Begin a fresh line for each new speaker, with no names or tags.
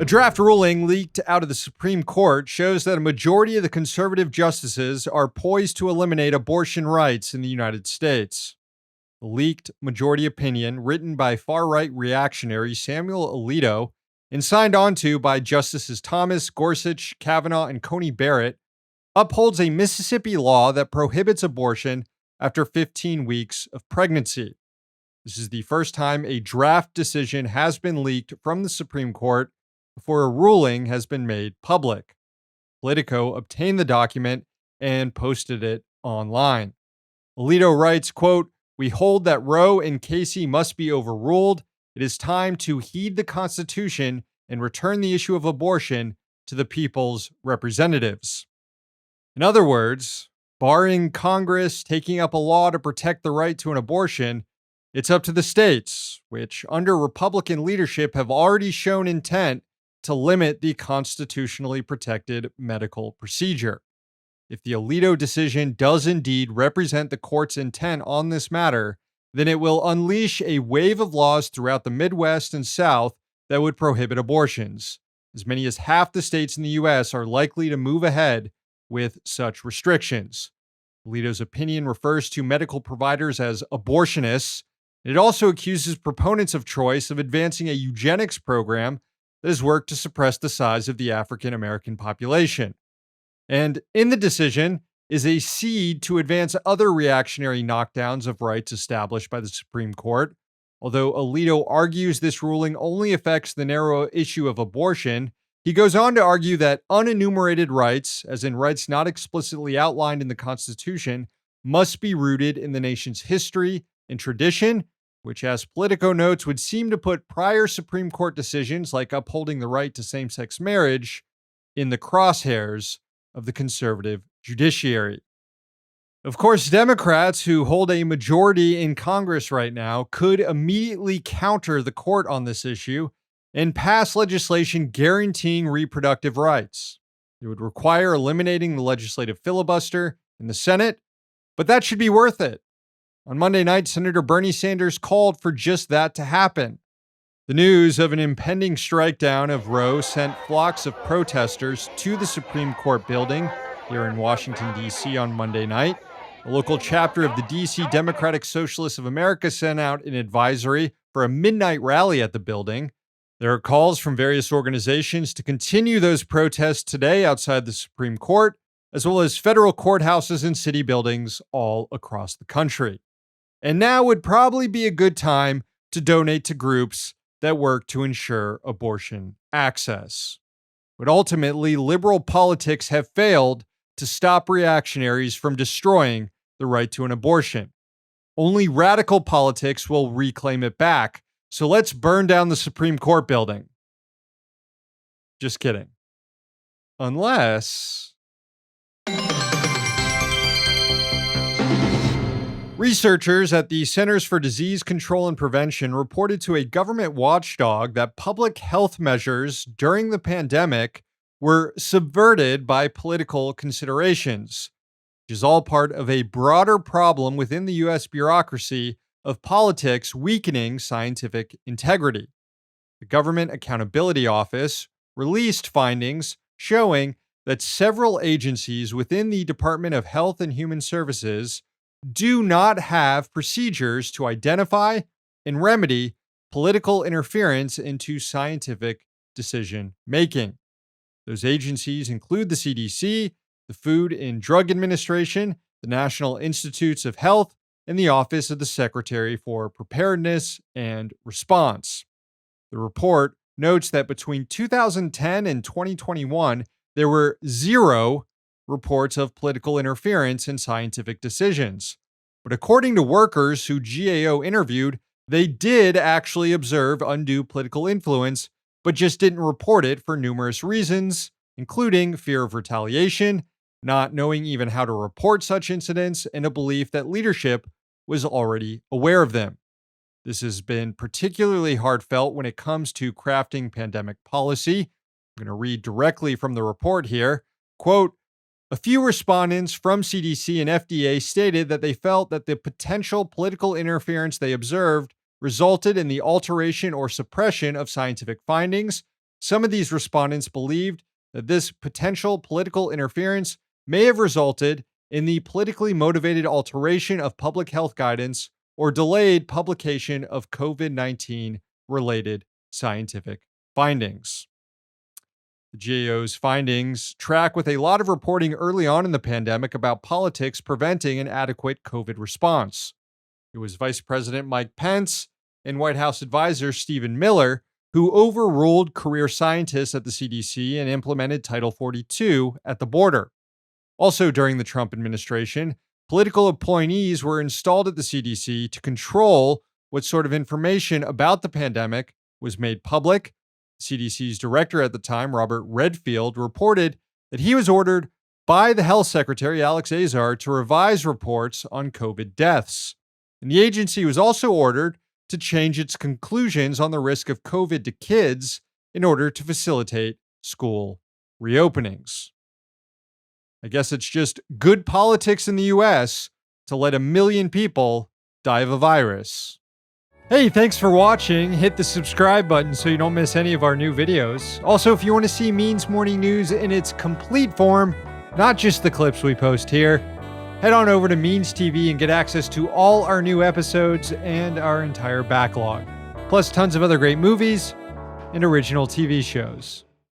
A draft ruling leaked out of the Supreme Court shows that a majority of the conservative justices are poised to eliminate abortion rights in the United States. The leaked majority opinion, written by far right reactionary Samuel Alito and signed onto by Justices Thomas, Gorsuch, Kavanaugh, and Coney Barrett, upholds a Mississippi law that prohibits abortion after 15 weeks of pregnancy. This is the first time a draft decision has been leaked from the Supreme Court before a ruling has been made public. Politico obtained the document and posted it online. Alito writes, quote, "We hold that Roe and Casey must be overruled. It is time to heed the Constitution and return the issue of abortion to the people's representatives." In other words, barring Congress taking up a law to protect the right to an abortion, it's up to the states, which under Republican leadership have already shown intent to limit the constitutionally protected medical procedure. If the Alito decision does indeed represent the court's intent on this matter, then it will unleash a wave of laws throughout the Midwest and South that would prohibit abortions. As many as half the states in the U.S. are likely to move ahead with such restrictions. Alito's opinion refers to medical providers as abortionists. It also accuses proponents of choice of advancing a eugenics program that has worked to suppress the size of the African American population. And in the decision is a seed to advance other reactionary knockdowns of rights established by the Supreme Court. Although Alito argues this ruling only affects the narrow issue of abortion, he goes on to argue that unenumerated rights, as in rights not explicitly outlined in the Constitution, must be rooted in the nation's history and tradition, which, as Politico notes, would seem to put prior Supreme Court decisions like upholding the right to same-sex marriage in the crosshairs of the conservative judiciary. Of course, Democrats, who hold a majority in Congress right now, could immediately counter the court on this issue and pass legislation guaranteeing reproductive rights. It would require eliminating the legislative filibuster in the Senate, but that should be worth it. On Monday night, Senator Bernie Sanders called for just that to happen. The news of an impending strikedown of Roe sent flocks of protesters to the Supreme Court building here in Washington, D.C. on Monday night. A local chapter of the D.C. Democratic Socialists of America sent out an advisory for a midnight rally at the building. There are calls from various organizations to continue those protests today outside the Supreme Court, as well as federal courthouses and city buildings all across the country. And now would probably be a good time to donate to groups that work to ensure abortion access. But ultimately, liberal politics have failed to stop reactionaries from destroying the right to an abortion. Only radical politics will reclaim it back. So let's burn down the Supreme Court building. Just kidding. Unless... Researchers at the Centers for Disease Control and Prevention reported to a government watchdog that public health measures during the pandemic were subverted by political considerations, which is all part of a broader problem within the U.S. bureaucracy of politics weakening scientific integrity. The Government Accountability Office released findings showing that several agencies within the Department of Health and Human Services do not have procedures to identify and remedy political interference into scientific decision making. Those agencies include the CDC, the Food and Drug Administration, the National Institutes of Health, and the Office of the Secretary for Preparedness and Response. The report notes that between 2010 and 2021, there were 0 reports of political interference in scientific decisions. But according to workers who GAO interviewed, they did actually observe undue political influence, but just didn't report it for numerous reasons, including fear of retaliation, not knowing even how to report such incidents, and a belief that leadership was already aware of them. This has been particularly heartfelt when it comes to crafting pandemic policy. I'm going to read directly from the report here. Quote, "A few respondents from CDC and FDA stated that they felt that the potential political interference they observed resulted in the alteration or suppression of scientific findings, Some of these respondents believed that this potential political interference may have resulted in the politically motivated alteration of public health guidance or delayed publication of COVID-19 related scientific findings. The GAO's findings track with a lot of reporting early on in the pandemic about politics preventing an adequate COVID response. It was Vice President Mike Pence and White House advisor Stephen Miller who overruled career scientists at the CDC and implemented Title 42 at the border. Also, during the Trump administration, political appointees were installed at the CDC to control what sort of information about the pandemic was made public. CDC's director at the time, Robert Redfield, reported that he was ordered by the health secretary, Alex Azar, to revise reports on COVID deaths. And the agency was also ordered to change its conclusions on the risk of COVID to kids in order to facilitate school reopenings. I guess it's just good politics in the US to let 1 million people die of a virus. Hey, thanks for watching. Hit the subscribe button so you don't miss any of our new videos. Also, if you want to see Means Morning News in its complete form, not just the clips we post here, head on over to Means TV and get access to all our new episodes and our entire backlog, plus tons of other great movies and original TV shows.